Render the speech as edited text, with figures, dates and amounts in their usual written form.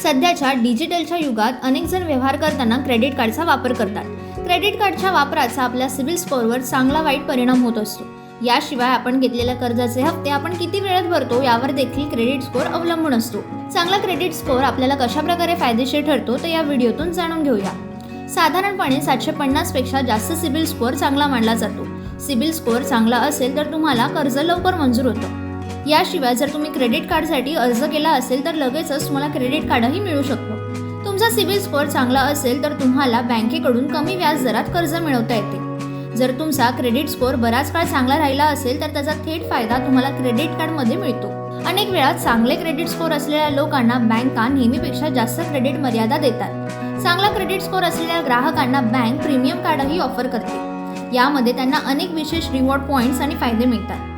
सध्याच्या डिजिटलच्या युगात अनेक जण व्यवहार करताना क्रेडिट कार्डचा वापर करतात। क्रेडिट कार्डच्या वापराचा आपल्या सिबिल स्कोअरवर चांगला वाईट परिणाम होत असतो। याशिवाय आपण घेतलेल्या कर्जाचे हप्ते आपण किती वेळेत भरतो यावर देखील क्रेडिट स्कोअर अवलंबून असतो। चांगला क्रेडिट स्कोअर आपल्याला कशा प्रकारे फायदेशीर ठरतो ते या व्हिडिओतून जाणून घेऊया। साधारणपणे 750 पेक्षा जास्त सिबिल स्कोअर चांगला मानला जातो। सिबिल स्कोअर चांगला असेल तर तुम्हाला कर्ज लवकर मंजूर होतं। याशिवाय जर तुम्ही क्रेडिट कार्डसाठी अर्ज केला असेल तर लगेचच तुम्हाला क्रेडिट कार्डही मिळू शकतो। तुमचा सिबिल स्कोअर चांगला असेल तर तुम्हाला बँकेकडून कमी व्याज दरात कर्ज मिळवता येते। जर तुमचा क्रेडिट स्कोअर बराच काळ चांगला राहिला असेल तर त्याचा थेट फायदा तुम्हाला क्रेडिट कार्डमध्ये मिळतो। अनेक वेळा चांगले क्रेडिट स्कोअर असलेल्या लोकांना बँका नेहमीपेक्षा जास्त क्रेडिट मर्यादा देतात। चांगला क्रेडिट स्कोअर असलेल्या ग्राहकांना बँक प्रीमियम कार्डही ऑफर करते। यामध्ये त्यांना अनेक विशेष रिवॉर्ड पॉइंट्स आणि फायदे मिळतात।